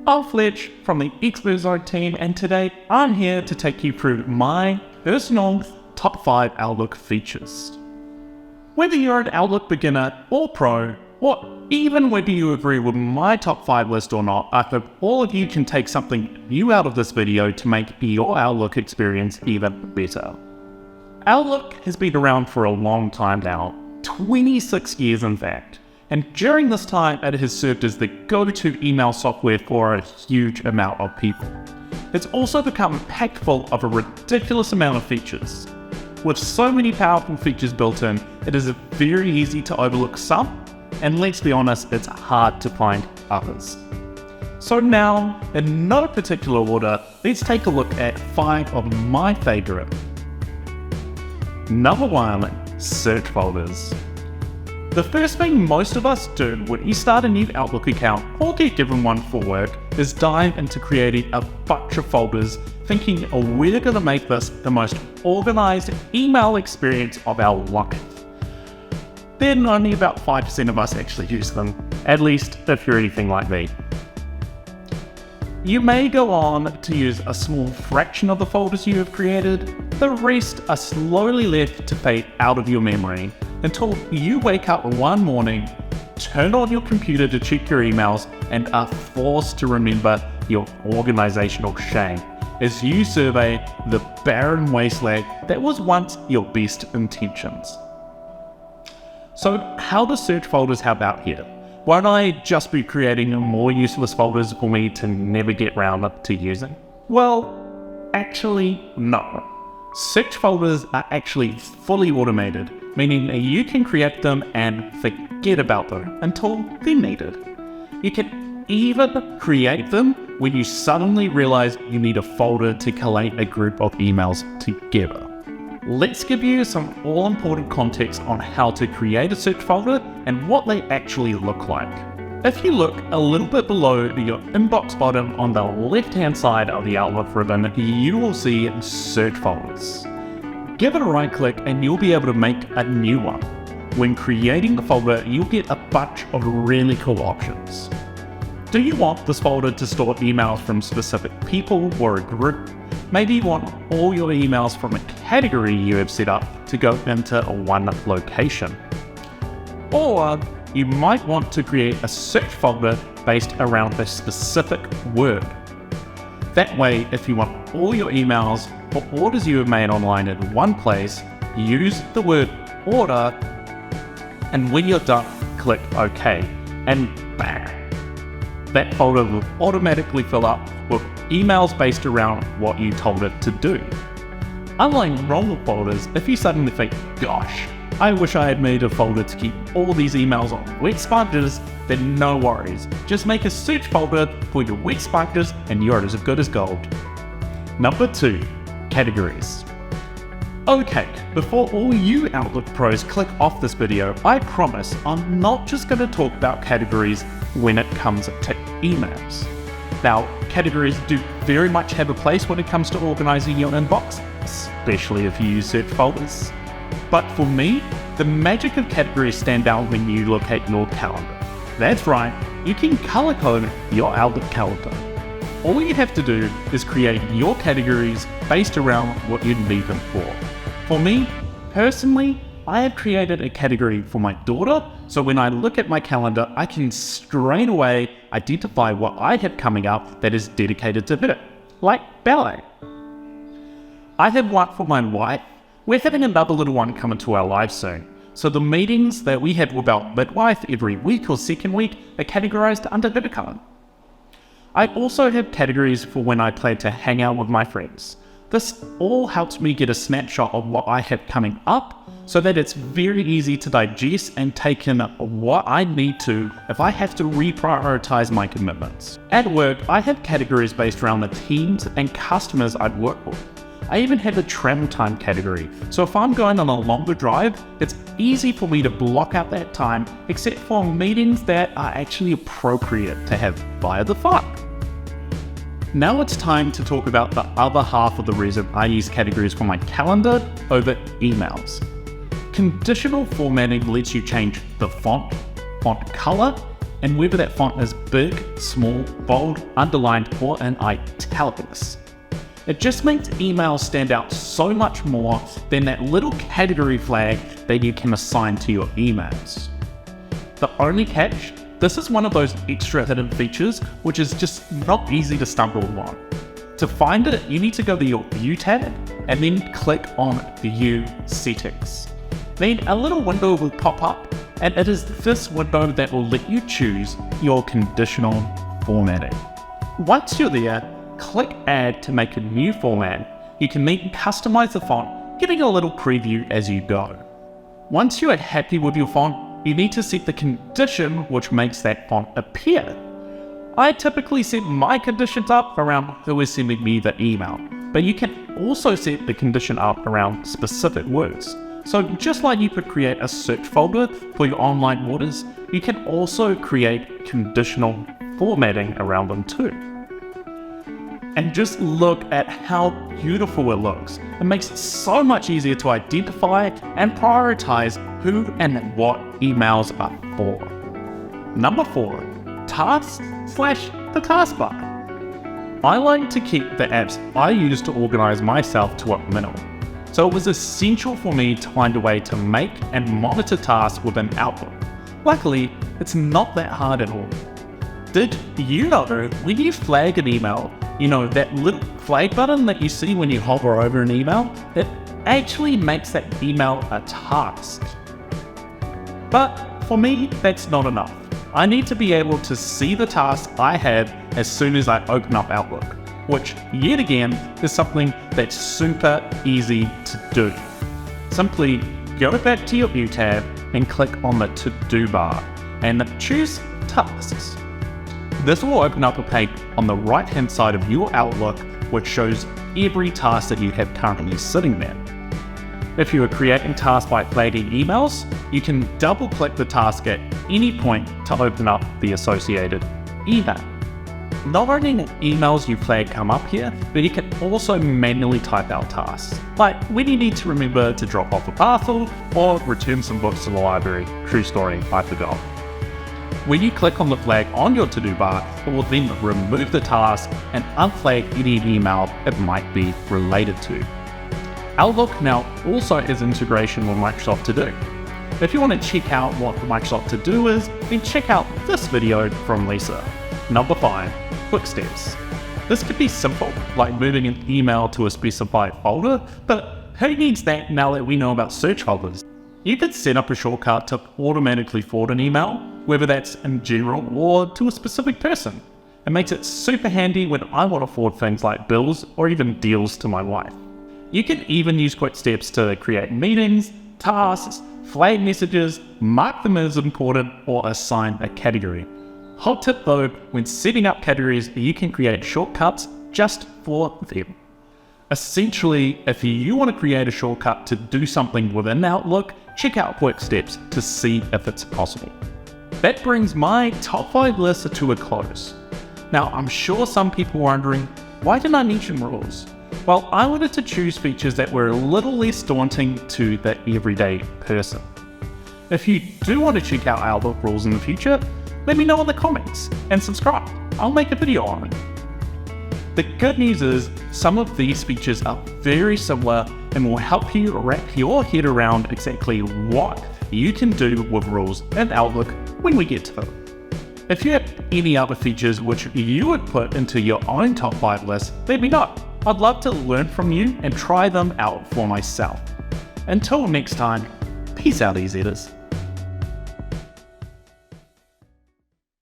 I'm Fletch from the Expert Zone team, and today I'm here to take you through my personal top 5 Outlook features. Whether you're an Outlook beginner or pro, or even whether you agree with my top 5 list or not, I hope all of you can take something new out of this video to make your Outlook experience even better. Outlook has been around for a long time now, 26 years in fact. And during this time, it has served as the go-to email software for a huge amount of people. It's also become packed full of a ridiculous amount of features. With so many powerful features built in, it is very easy to overlook some, and let's be honest, it's hard to find others. So now, in no particular order, let's take a look at 5 of my favorite. Number 1, search folders. The first thing most of us do when we start a new Outlook account or get given one for work is dive into creating a bunch of folders, thinking, oh, we're going to make this the most organized email experience of our life. Then only about 5% of us actually use them, at least if you're anything like me. You may go on to use a small fraction of the folders you have created. The rest are slowly left to fade out of your memory until you wake up one morning, turn on your computer to check your emails, and are forced to remember your organizational shame as you survey the barren wasteland that was once your best intentions. So how do search folders help out here? Won't I just be creating more useless folders for me to never get round to using? Well, actually no. Search folders are actually fully automated, meaning that you can create them and forget about them until they're needed. You can even create them when you suddenly realize you need a folder to collate a group of emails together. Let's give you some all-important context on how to create a search folder and what they actually look like. If you look a little bit below your inbox button on the left-hand side of the Outlook ribbon, you will see search folders. Give it a right click and you'll be able to make a new one. When creating the folder, you'll get a bunch of really cool options. Do you want this folder to store emails from specific people or a group? Maybe you want all your emails from a category you have set up to go into one location. Or you might want to create a search folder based around a specific word. That way, if you want all your emails or orders you have made online in one place, use the word order, and when you're done, click OK, and bang! That folder will automatically fill up with emails based around what you told it to do. Unlike normal folders, if you suddenly think, gosh, I wish I had made a folder to keep all these emails on wet sponges, then no worries. Just make a search folder for your wet sponges and you're as good as gold. Number 2, categories. Okay, before all you Outlook pros click off this video, I promise I'm not just going to talk about categories when it comes to emails. Now, categories do very much have a place when it comes to organizing your inbox, especially if you use search folders. But for me, the magic of categories stand out when you look at your calendar. That's right, you can color code your Outlook calendar. All you have to do is create your categories based around what you need them for. For me, personally, I have created a category for my daughter, so when I look at my calendar, I can straight away identify what I have coming up that is dedicated to her, like ballet. I have one for my wife. We're having another little one come into our lives soon, so the meetings that we have with our midwife every week or second week are categorized under her calendar. I also have categories for when I plan to hang out with my friends. This all helps me get a snapshot of what I have coming up so that it's very easy to digest and take in what I need to if I have to reprioritize my commitments. At work, I have categories based around the teams and customers I'd work with. I even have a travel time category, so if I'm going on a longer drive, it's easy for me to block out that time except for meetings that are actually appropriate to have via the phone. Now it's time to talk about the other half of the reason I use categories for my calendar over emails. Conditional formatting lets you change the font color, and whether that font is big, small, bold, underlined, or in italics. It just makes emails stand out so much more than that little category flag that you can assign to your emails. The only catch, this is one of those extra hidden features which is just not easy to stumble on. To find it, you need to go to your View tab and then click on View Settings. Then a little window will pop up, and it is this window that will let you choose your conditional formatting. Once you're there, click Add to make a new format. You can then customize the font, giving a little preview as you go. Once you are happy with your font, you need to set the condition which makes that font appear. I typically set my conditions up around who is sending me the email, but you can also set the condition up around specific words. So just like you could create a search folder for your online orders, you can also create conditional formatting around them too. And just look at how beautiful it looks. It makes it so much easier to identify and prioritize who and what emails are for. Number 4, tasks/the taskbar. I like to keep the apps I use to organize myself to a minimum. So it was essential for me to find a way to make and monitor tasks within Outlook. Luckily, it's not that hard at all. Did you know when you flag an email, that little flag button that you see when you hover over an email, it actually makes that email a task. But for me, that's not enough. I need to be able to see the task I have as soon as I open up Outlook, which yet again is something that's super easy to do. Simply go back to your View tab and click on the To-Do bar and choose Tasks. This will open up a page on the right hand side of your Outlook which shows every task that you have currently sitting there. If you are creating tasks by flagging emails, you can double click the task at any point to open up the associated email. Not only emails you flag come up here, but you can also manually type out tasks, like when you need to remember to drop off a parcel or return some books to the library. True story, I forgot. When you click on the flag on your to-do bar, it will then remove the task and unflag any email it might be related to. Outlook now also has integration with Microsoft To Do. If you want to check out what Microsoft To Do is, then check out this video from Lisa. Number 5, quick steps. This could be simple, like moving an email to a specified folder, but who needs that now that we know about search folders? You could set up a shortcut to automatically forward an email, whether that's in general or to a specific person. It makes it super handy when I want to forward things like bills or even deals to my wife. You can even use quick steps to create meetings, tasks, flag messages, mark them as important, or assign a category. Hot tip though, when setting up categories, you can create shortcuts just for them. Essentially, if you want to create a shortcut to do something within Outlook, check out quick steps to see if it's possible. That brings my top 5 list to a close. Now, I'm sure some people are wondering, why didn't I mention rules? Well, I wanted to choose features that were a little less daunting to the everyday person. If you do want to check out Outlook rules in the future, let me know in the comments and subscribe. I'll make a video on it. The good news is some of these features are very similar and will help you wrap your head around exactly what you can do with rules in Outlook when we get to them. If you have any other features which you would put into your own top 5 list, let me know. I'd love to learn from you and try them out for myself. Until next time, peace out, EZers.